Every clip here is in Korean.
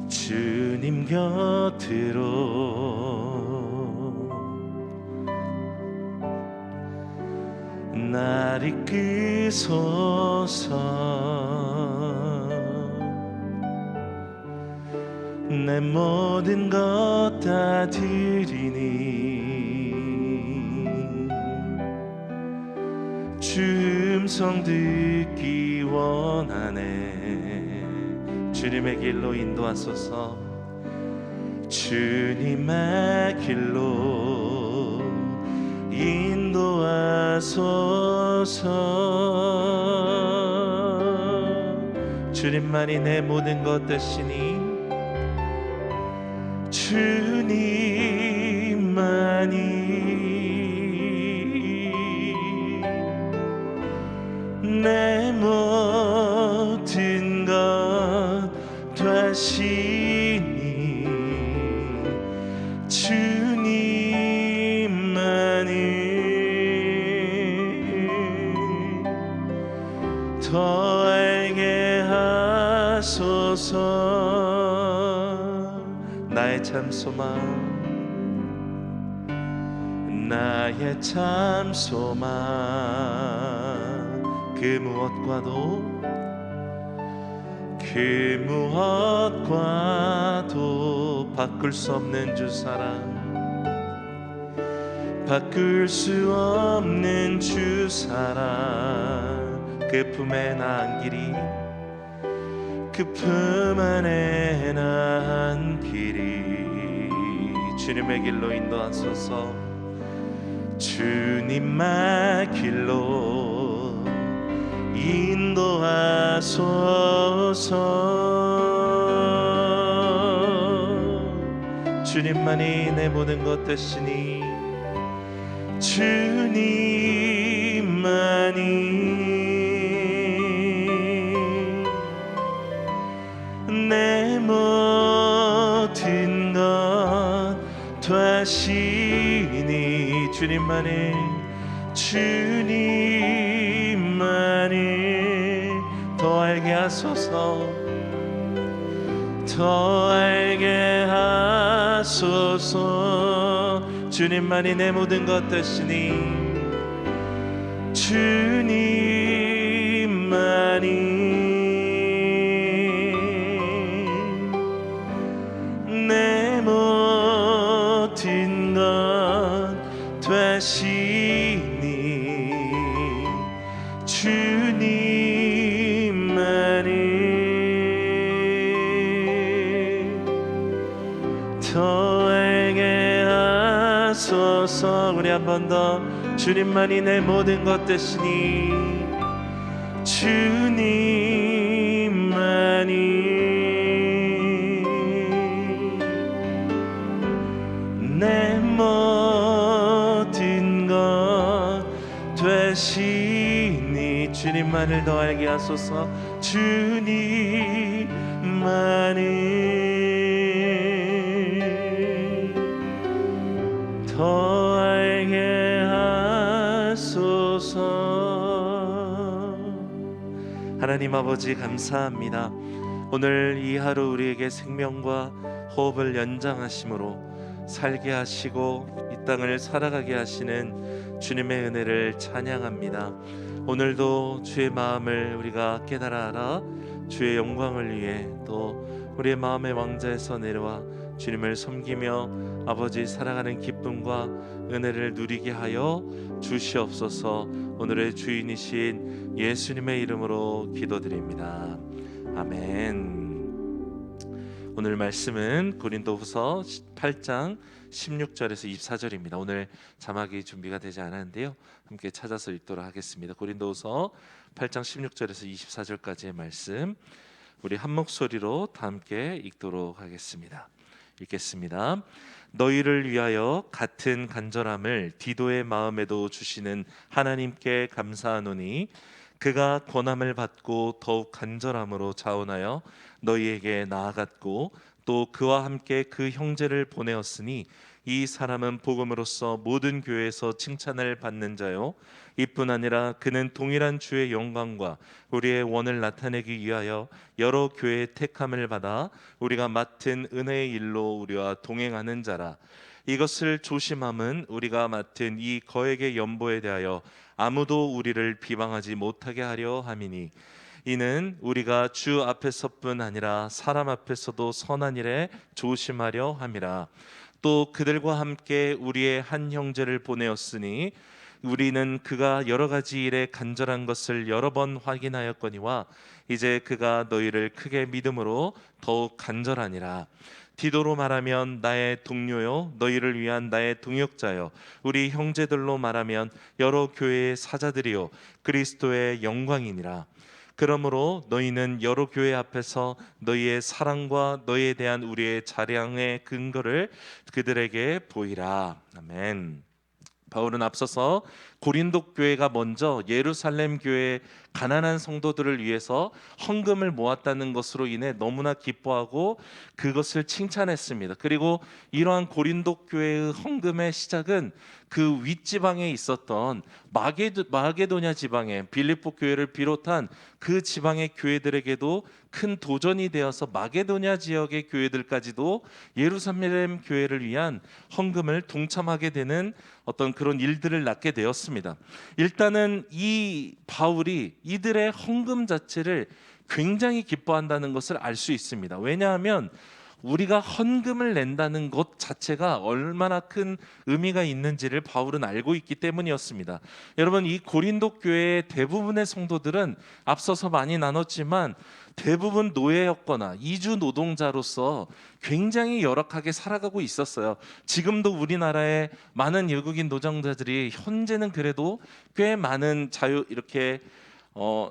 주님 곁으로 날 이끄소서. 내 모든 것 다 드리니 주 음성 듣기 원하네. 주님의 길로 인도하소서. 주님의 길로 인도하소서. 주님만이 내 모든 것 되시니 주님만이 내 모든 것 되시니 주님만이 더 알게 하소서. 나의 참 소망, 나의 참 소망, 그 무엇과도 바꿀 수 없는 주 사랑, 바꿀 수 없는 주 사랑, 그 품에 나 안기리, 그 품 안에 나 안기리. 주님의 길로 인도하소서. 주님의 길로 인도하소서. 주님만이 내 모든 것 되시니 주님만이 내 모든 것 되시니 주님만이 더 알게 하소서. 더 알게 하소서. 주님만이 내 모든 것 되시니 주님만이 내 모든 것 되시니 주님만이 더 알게 하소서. 우리 한 번 더. 주님만이 내 모든 것 되시니 주님만이 내 모든 것 되시니 주님만을 더 알게 하소서. 주님만을 더 알게 하소서. 하나님 아버지 감사합니다. 오늘 이 하루 우리에게 생명과 호흡을 연장하심으로 살게 하시고 이 땅을 살아가게 하시는 주님의 은혜를 찬양합니다. 오늘도 주의 마음을 우리가 깨달아 알아 주의 영광을 위해 또 우리의 마음의 왕자에서 내려와 주님을 섬기며 아버지 살아가는 기쁨과 은혜를 누리게 하여 주시옵소서. 오늘의 주인이신 예수님의 이름으로 기도드립니다. 아멘. 오늘 말씀은 고린도후서 8장 16절에서 24절입니다. 오늘 자막이 준비가 되지 않았는데요, 함께 찾아서 읽도록 하겠습니다. 고린도후서 8장 16절에서 24절까지의 말씀 우리 한 목소리로 다 함께 읽도록 하겠습니다. 읽겠습니다. 너희를 위하여 같은 간절함을 디도의 마음에도 주시는 하나님께 감사하노니 그가 권함을 받고 더욱 간절함으로 자원하여 너희에게 나아갔고 또 그와 함께 그 형제를 보내었으니 이 사람은 복음으로써 모든 교회에서 칭찬을 받는 자요, 이뿐 아니라 그는 동일한 주의 영광과 우리의 원을 나타내기 위하여 여러 교회의 택함을 받아 우리가 맡은 은혜의 일로 우리와 동행하는 자라. 이것을 조심함은 우리가 맡은 이 거액의 연보에 대하여 아무도 우리를 비방하지 못하게 하려 함이니, 이는 우리가 주 앞에서뿐 아니라 사람 앞에서도 선한 일에 조심하려 함이라. 또 그들과 함께 우리의 한 형제를 보내었으니 우리는 그가 여러 가지 일에 간절한 것을 여러 번 확인하였거니와 이제 그가 너희를 크게 믿음으로 더욱 간절하니라. 디도로 말하면 나의 동료요, 너희를 위한 나의 동역자요, 우리 형제들로 말하면 여러 교회의 사자들이요, 그리스도의 영광이니라. 그러므로 너희는 여러 교회 앞에서 너희의 사랑과 너희에 대한 우리의 자량의 근거를 그들에게 보이라. 아멘. 바울은 앞서서 고린도 교회가 먼저 예루살렘 교회의 가난한 성도들을 위해서 헌금을 모았다는 것으로 인해 너무나 기뻐하고 그것을 칭찬했습니다. 그리고 이러한 고린도 교회의 헌금의 시작은 그 윗지방에 있었던 마게도냐 지방의 빌립보 교회를 비롯한 그 지방의 교회들에게도 큰 도전이 되어서 마게도냐 지역의 교회들까지도 예루살렘 교회를 위한 헌금을 동참하게 되는 어떤 그런 일들을 낳게 되었습니다. 일단은 이 바울이 이들의 헌금 자체를 굉장히 기뻐한다는 것을 알 수 있습니다. 왜냐하면 우리가 헌금을 낸다는 것 자체가 얼마나 큰 의미가 있는지를 바울은 알고 있기 때문이었습니다. 여러분, 이 고린도 교회의 대부분의 성도들은 앞서서 많이 나눴지만 대부분 노예였거나 이주 노동자로서 굉장히 열악하게 살아가고 있었어요. 지금도 우리나라의 많은 외국인 노동자들이 현재는 그래도 꽤 많은 이렇게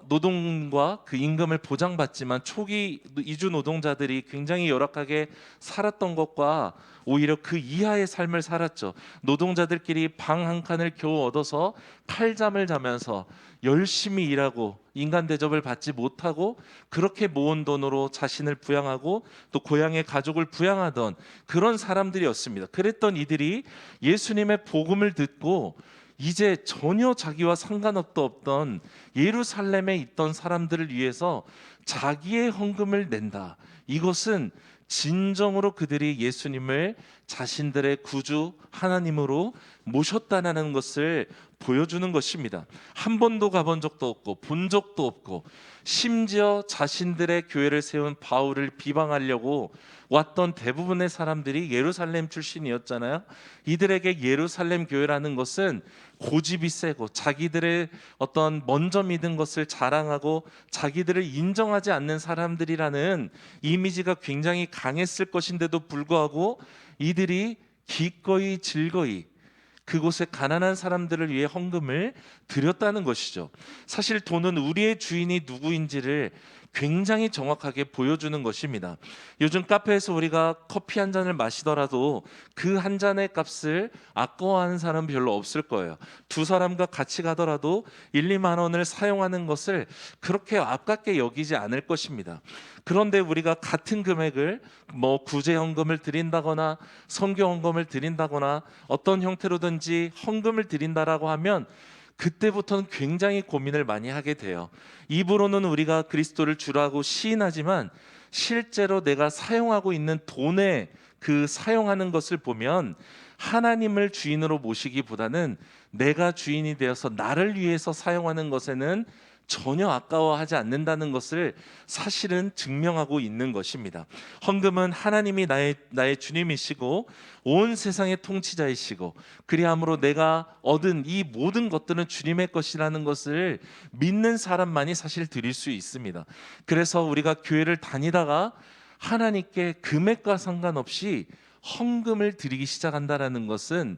노동과 그 임금을 보장받지만 초기 이주 노동자들이 굉장히 열악하게 살았던 것과 오히려 그 이하의 삶을 살았죠. 노동자들끼리 방 한 칸을 겨우 얻어서 칼잠을 자면서 열심히 일하고 인간 대접을 받지 못하고 그렇게 모은 돈으로 자신을 부양하고 또 고향의 가족을 부양하던 그런 사람들이었습니다. 그랬던 이들이 예수님의 복음을 듣고 이제 전혀 자기와 상관없던 예루살렘에 있던 사람들을 위해서 자기의 헌금을 낸다. 이것은 진정으로 그들이 예수님을 자신들의 구주 하나님으로 모셨다는 것을 보여주는 것입니다. 한 번도 가본 적도 없고 본 적도 없고 심지어 자신들의 교회를 세운 바울을 비방하려고 왔던 대부분의 사람들이 예루살렘 출신이었잖아요. 이들에게 예루살렘 교회라는 것은 고집이 세고 자기들의 어떤 먼저 믿은 것을 자랑하고 자기들을 인정하지 않는 사람들이라는 이미지가 굉장히 강했을 것인데도 불구하고 이들이 기꺼이 즐거이 그곳에 가난한 사람들을 위해 헌금을 드렸다는 것이죠. 사실 돈은 우리의 주인이 누구인지를 굉장히 정확하게 보여주는 것입니다. 요즘 카페에서 우리가 커피 한 잔을 마시더라도 그 한 잔의 값을 아까워하는 사람은 별로 없을 거예요. 두 사람과 같이 가더라도 1, 2만 원을 사용하는 것을 그렇게 아깝게 여기지 않을 것입니다. 그런데 우리가 같은 금액을 구제헌금을 드린다거나 선교헌금을 드린다거나 어떤 형태로든지 헌금을 드린다라고 하면 그때부터는 굉장히 고민을 많이 하게 돼요. 입으로는 우리가 그리스도를 주라고 시인하지만 실제로 내가 사용하고 있는 돈에 그 사용하는 것을 보면 하나님을 주인으로 모시기보다는 내가 주인이 되어서 나를 위해서 사용하는 것에는 전혀 아까워하지 않는다는 것을 사실은 증명하고 있는 것입니다. 헌금은 하나님이 나의 주님이시고 온 세상의 통치자이시고 그리함으로 내가 얻은 이 모든 것들은 주님의 것이라는 것을 믿는 사람만이 사실 드릴 수 있습니다. 그래서 우리가 교회를 다니다가 하나님께 금액과 상관없이 헌금을 드리기 시작한다는 것은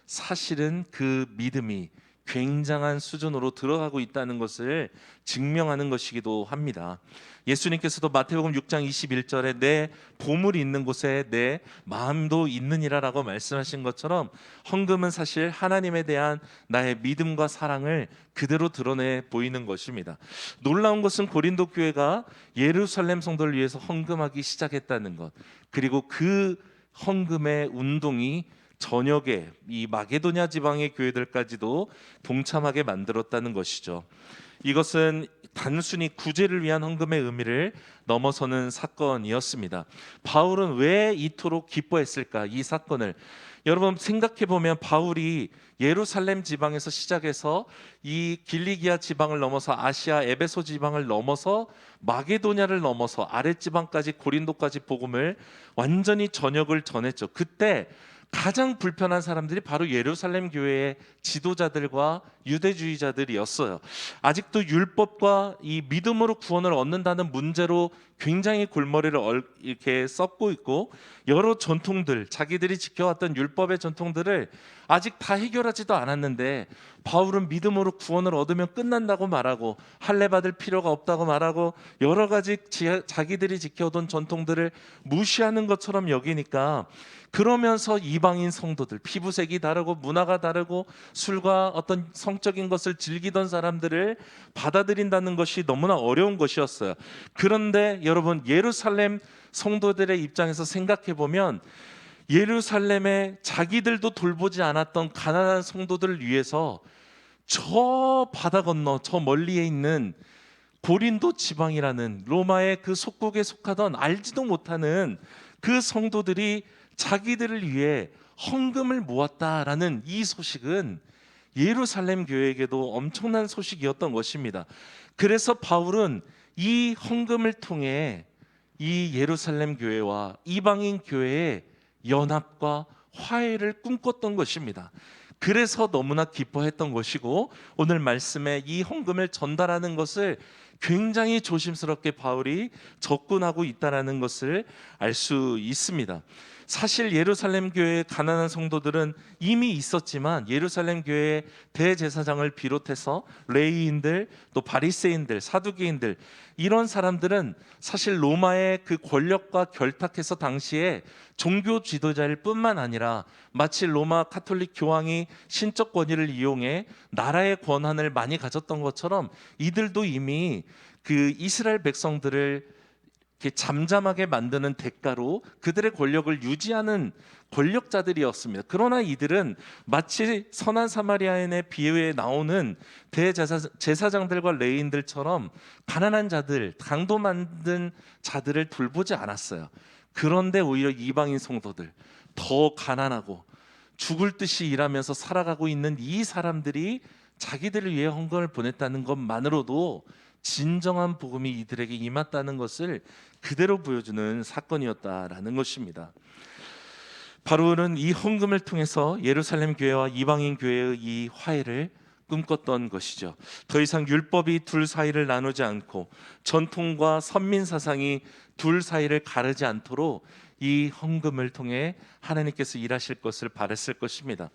사실은 그 믿음이 굉장한 수준으로 들어가고 있다는 것을 증명하는 것이기도 합니다. 예수님께서도 마태복음 6장 21절에 내 보물이 있는 곳에 내 마음도 있느니라라고 말씀하신 것처럼 헌금은 사실 하나님에 대한 나의 믿음과 사랑을 그대로 드러내 보이는 것입니다. 놀라운 것은 고린도 교회가 예루살렘 성도를 위해서 헌금하기 시작했다는 것, 그리고 그 헌금의 운동이 전역에 이 마게도냐 지방의 교회들까지도 동참하게 만들었다는 것이죠. 이것은 단순히 구제를 위한 헌금의 의미를 넘어서는 사건이었습니다. 바울은 왜 이토록 기뻐했을까? 이 사건을 여러분 생각해 보면 바울이 예루살렘 지방에서 시작해서 이 길리기아 지방을 넘어서 아시아 에베소 지방을 넘어서 마게도냐를 넘어서 아랫 지방까지 고린도까지 복음을 완전히 전역을 전했죠. 그때 가장 불편한 사람들이 바로 예루살렘 교회의 지도자들과 유대주의자들이었어요. 아직도 율법과 이 믿음으로 구원을 얻는다는 문제로 굉장히 골머리를 이렇게 썩고 있고, 여러 전통들, 자기들이 지켜왔던 율법의 전통들을 아직 다 해결하지도 않았는데 바울은 믿음으로 구원을 얻으면 끝난다고 말하고 할례 받을 필요가 없다고 말하고 여러 가지 자기들이 지켜오던 전통들을 무시하는 것처럼 여기니까, 그러면서 이방인 성도들, 피부색이 다르고 문화가 다르고 술과 어떤 성적인 것을 즐기던 사람들을 받아들인다는 것이 너무나 어려운 것이었어요. 그런데 여러분, 예루살렘 성도들의 입장에서 생각해 보면 예루살렘에 자기들도 돌보지 않았던 가난한 성도들을 위해서 저 바다 건너 저 멀리에 있는 고린도 지방이라는 로마의 그 속국에 속하던 알지도 못하는 그 성도들이 자기들을 위해 헌금을 모았다라는 이 소식은 예루살렘 교회에게도 엄청난 소식이었던 것입니다. 그래서 바울은 이 헌금을 통해 이 예루살렘 교회와 이방인 교회의 연합과 화해를 꿈꿨던 것입니다. 그래서 너무나 기뻐했던 것이고, 오늘 말씀에 이 헌금을 전달하는 것을 굉장히 조심스럽게 바울이 접근하고 있다는 것을 알 수 있습니다. 사실 예루살렘 교회의 가난한 성도들은 이미 있었지만 예루살렘 교회의 대제사장을 비롯해서 레위인들, 또 바리새인들, 사두개인들, 이런 사람들은 사실 로마의 그 권력과 결탁해서 당시에 종교 지도자일 뿐만 아니라 마치 로마 카톨릭 교황이 신적 권위를 이용해 나라의 권한을 많이 가졌던 것처럼 이들도 이미 그 이스라엘 백성들을 이렇게 잠잠하게 만드는 대가로 그들의 권력을 유지하는 권력자들이었습니다. 그러나 이들은 마치 선한 사마리아인의 비유에 나오는 대제사장들과 레위인들처럼 가난한 자들, 강도 만든 자들을 돌보지 않았어요. 그런데 오히려 이방인 성도들, 더 가난하고 죽을 듯이 일하면서 살아가고 있는 이 사람들이 자기들을 위해 헌금을 보냈다는 것만으로도 진정한 복음이 이들에게 임했다는 것을 그대로 보여주는 사건이었다라는 것입니다. 바울은 이 헌금을 통해서 예루살렘 교회와 이방인 교회의 이 화해를 꿈꿨던 것이죠. 더 이상 율법이 둘 사이를 나누지 않고 전통과 선민 사상이 둘 사이를 가르지 않도록 이 헌금을 통해 하나님께서 일하실 것을 바랬을 것입니다.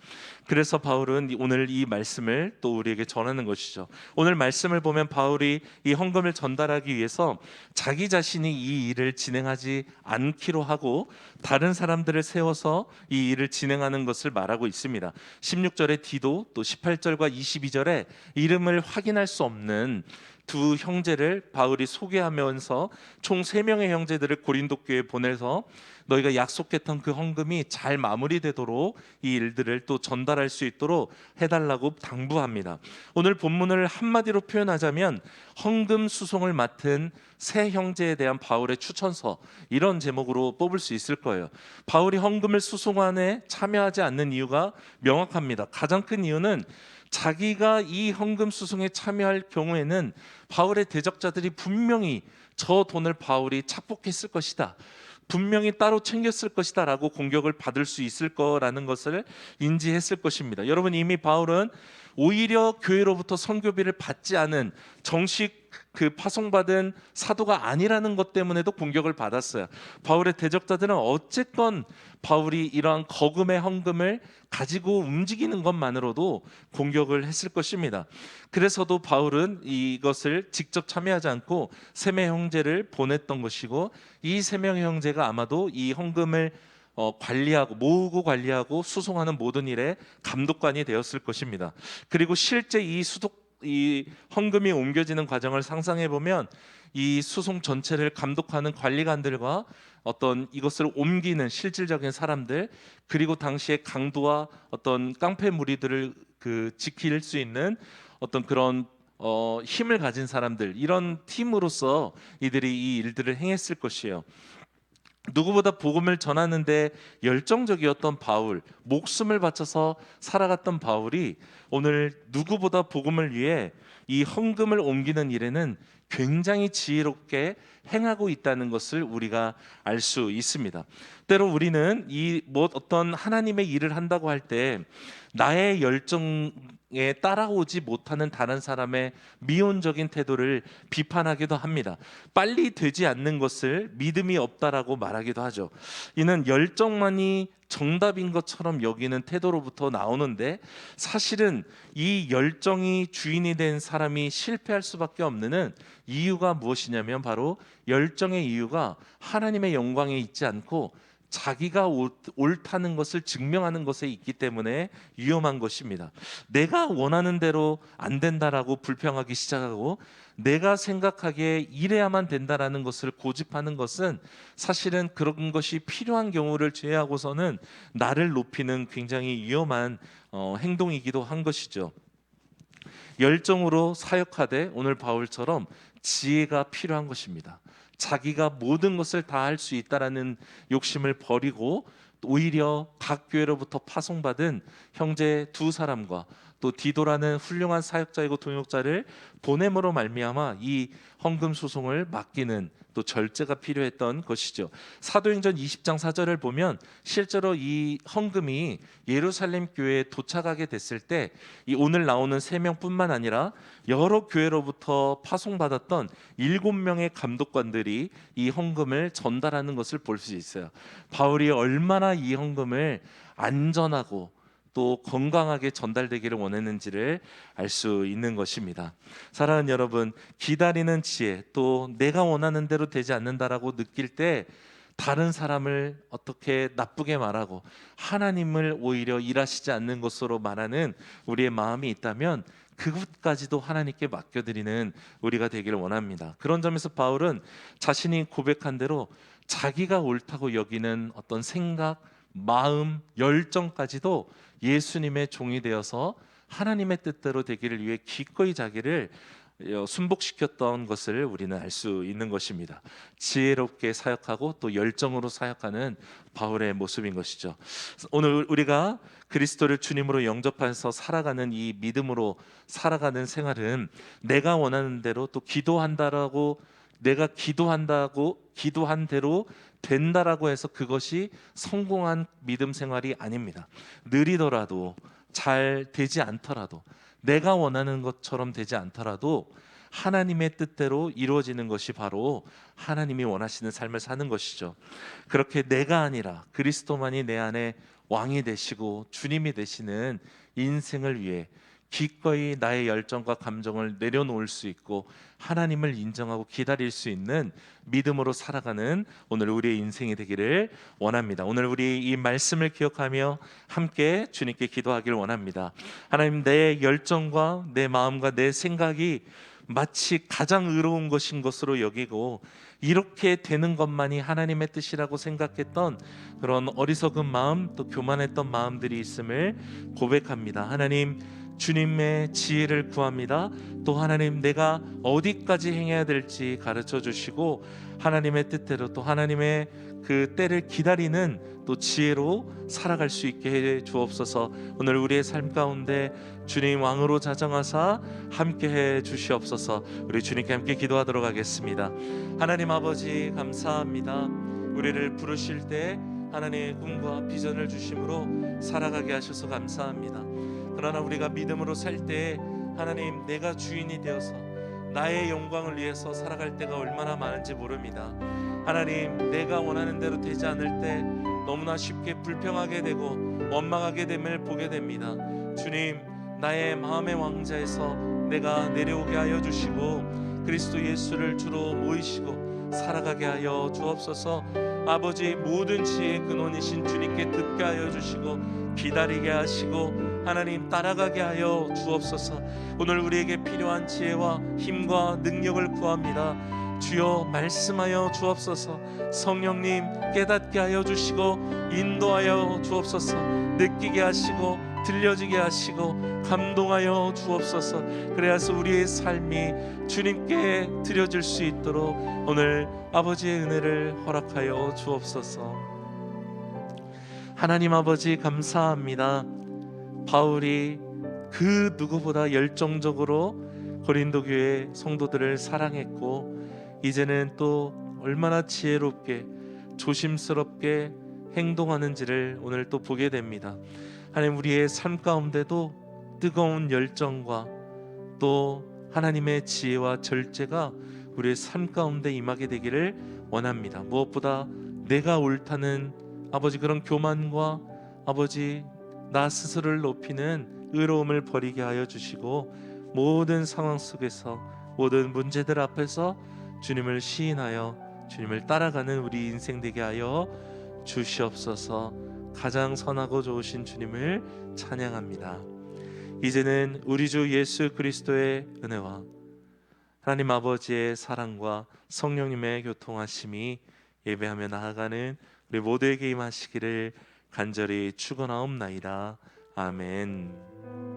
그래서 바울은 오늘 이 말씀을 또 우리에게 전하는 것이죠. 오늘 말씀을 보면 바울이 이 헌금을 전달하기 위해서 자기 자신이 이 일을 진행하지 않기로 하고 다른 사람들을 세워서 이 일을 진행하는 것을 말하고 있습니다. 16절에 디도, 또 18절과 22절에 이름을 확인할 수 없는 두 형제를 바울이 소개하면서 총 3명의 형제들을 고린도 교회에 보내서 너희가 약속했던 그 헌금이 잘 마무리되도록 이 일들을 또 전달할 수 있도록 해달라고 당부합니다. 오늘 본문을 한마디로 표현하자면 헌금 수송을 맡은 세 형제에 대한 바울의 추천서, 이런 제목으로 뽑을 수 있을 거예요. 바울이 헌금을 수송안에 참여하지 않는 이유가 명확합니다. 가장 큰 이유는 자기가 이 헌금 수송에 참여할 경우에는 바울의 대적자들이 분명히 저 돈을 바울이 착복했을 것이다, 분명히 따로 챙겼을 것이다 라고 공격을 받을 수 있을 거라는 것을 인지했을 것입니다. 여러분, 이미 바울은 오히려 교회로부터 선교비를 받지 않은 정식 그 파송받은 사도가 아니라는 것 때문에도 공격을 받았어요. 바울의 대적자들은 어쨌건 바울이 이러한 거금의 헌금을 가지고 움직이는 것만으로도 공격을 했을 것입니다. 그래서도 바울은 이것을 직접 참여하지 않고 3명의 형제를 보냈던 것이고, 이 3명의 형제가 아마도 이 헌금을 관리하고 모으고 관리하고 수송하는 모든 일에 감독관이 되었을 것입니다. 그리고 실제 이 헌금이 옮겨지는 과정을 상상해 보면 이 수송 전체를 감독하는 관리관들과 어떤 이것을 옮기는 실질적인 사람들, 그리고 당시의 강도와 어떤 깡패 무리들을 지킬 수 있는 어떤 그런 힘을 가진 사람들, 이런 팀으로서 이들이 이 일들을 행했을 것이에요. 누구보다 복음을 전하는데 열정적이었던 바울, 목숨을 바쳐서 살아갔던 바울이 오늘 누구보다 복음을 위해 이 헌금을 옮기는 일에는 굉장히 지혜롭게 행하고 있다는 것을 우리가 알 수 있습니다. 때로 우리는 이 어떤 하나님의 일을 한다고 할 때 나의 열정에 따라오지 못하는 다른 사람의 미온적인 태도를 비판하기도 합니다. 빨리 되지 않는 것을 믿음이 없다라고 말하기도 하죠. 이는 열정만이 정답인 것처럼 여기는 태도로부터 나오는데, 사실은 이 열정이 주인이 된 사람이 실패할 수밖에 없는 이유가 무엇이냐면 바로 열정의 이유가 하나님의 영광에 있지 않고 자기가 옳다는 것을 증명하는 것에 있기 때문에 위험한 것입니다. 내가 원하는 대로 안 된다라고 불평하기 시작하고 내가 생각하기에 이래야만 된다라는 것을 고집하는 것은 사실은 그런 것이 필요한 경우를 제외하고서는 나를 높이는 굉장히 위험한 행동이기도 한 것이죠. 열정으로 사역하되 오늘 바울처럼 지혜가 필요한 것입니다. 자기가 모든 것을 다 할 수 있다라는 욕심을 버리고 오히려 각 교회로부터 파송받은 형제 두 사람과 또 디도라는 훌륭한 사역자이고 동역자를 보냄으로 말미암아 이 헌금 소송을 맡기는 또 절제가 필요했던 것이죠. 사도행전 20장 4절을 보면 실제로 이 헌금이 예루살렘 교회에 도착하게 됐을 때 이 오늘 나오는 3명뿐만 아니라 여러 교회로부터 파송받았던 7명의 감독관들이 이 헌금을 전달하는 것을 볼 수 있어요. 바울이 얼마나 이 헌금을 안전하고 또 건강하게 전달되기를 원했는지를 알 수 있는 것입니다. 사랑하는 여러분, 기다리는 지혜, 또 내가 원하는 대로 되지 않는다라고 느낄 때 다른 사람을 어떻게 나쁘게 말하고 하나님을 오히려 일하시지 않는 것으로 말하는 우리의 마음이 있다면 그것까지도 하나님께 맡겨드리는 우리가 되기를 원합니다. 그런 점에서 바울은 자신이 고백한 대로 자기가 옳다고 여기는 어떤 생각, 마음, 열정까지도 예수님의 종이 되어서 하나님의 뜻대로 되기를 위해 기꺼이 자기를 순복시켰던 것을 우리는 알 수 있는 것입니다. 지혜롭게 사역하고 또 열정으로 사역하는 바울의 모습인 것이죠. 오늘 우리가 그리스도를 주님으로 영접해서 살아가는 이 믿음으로 살아가는 생활은 내가 원하는 대로 또 기도한다라고 내가 기도한 대로 된다라고 해서 그것이 성공한 믿음 생활이 아닙니다. 느리더라도 잘 되지 않더라도 내가 원하는 것처럼 되지 않더라도 하나님의 뜻대로 이루어지는 것이 바로 하나님이 원하시는 삶을 사는 것이죠. 그렇게 내가 아니라 그리스도만이 내 안에 왕이 되시고 주님이 되시는 인생을 위해 기꺼이 나의 열정과 감정을 내려놓을 수 있고 하나님을 인정하고 기다릴 수 있는 믿음으로 살아가는 오늘 우리의 인생이 되기를 원합니다. 오늘 우리 이 말씀을 기억하며 함께 주님께 기도하기를 원합니다. 하나님, 내 열정과 내 마음과 내 생각이 마치 가장 의로운 것인 것으로 여기고 이렇게 되는 것만이 하나님의 뜻이라고 생각했던 그런 어리석은 마음, 또 교만했던 마음들이 있음을 고백합니다. 하나님, 주님의 지혜를 구합니다. 또 하나님, 내가 어디까지 행해야 될지 가르쳐 주시고 하나님의 뜻대로 또 하나님의 그 때를 기다리는 또 지혜로 살아갈 수 있게 해 주옵소서. 오늘 우리의 삶 가운데 주님 왕으로 자정하사 함께 해 주시옵소서. 우리 주님께 함께 기도하도록 하겠습니다. 하나님 아버지, 감사합니다. 우리를 부르실 때 하나님의 꿈과 비전을 주심으로 살아가게 하셔서 감사합니다. 그러나 우리가 믿음으로 살 때 하나님, 내가 주인이 되어서 나의 영광을 위해서 살아갈 때가 얼마나 많은지 모릅니다. 하나님, 내가 원하는 대로 되지 않을 때 너무나 쉽게 불평하게 되고 원망하게 됨을 보게 됩니다. 주님, 나의 마음의 왕자에서 내가 내려오게 하여 주시고 그리스도 예수를 주로 모이시고 살아가게 하여 주옵소서. 아버지, 모든 지혜의 근원이신 주님께 듣게 하여 주시고 기다리게 하시고 하나님 따라가게 하여 주옵소서. 오늘 우리에게 필요한 지혜와 힘과 능력을 구합니다. 주여 말씀하여 주옵소서. 성령님 깨닫게 하여 주시고 인도하여 주옵소서. 느끼게 하시고 들려지게 하시고 감동하여 주옵소서. 그래야서 우리의 삶이 주님께 드려질 수 있도록 오늘 아버지의 은혜를 허락하여 주옵소서. 하나님 아버지 감사합니다. 바울이 그 누구보다 열정적으로 고린도 교회 성도들을 사랑했고 이제는 또 얼마나 지혜롭게 조심스럽게 행동하는지를 오늘 또 보게 됩니다. 하나님, 우리의 삶 가운데도 뜨거운 열정과 또 하나님의 지혜와 절제가 우리의 삶 가운데 임하게 되기를 원합니다. 무엇보다 내가 옳다는 아버지 그런 교만과 아버지 나 스스로를 높이는 의로움을 버리게 하여 주시고 모든 상황 속에서 모든 문제들 앞에서 주님을 시인하여 주님을 따라가는 우리 인생 되게 하여 주시옵소서. 가장 선하고 좋으신 주님을 찬양합니다. 이제는 우리 주 예수 그리스도의 은혜와 하나님 아버지의 사랑과 성령님의 교통하심이 예배하며 나아가는 우리 모두에게 임하시기를 간절히 축원하옵나이다. 아멘.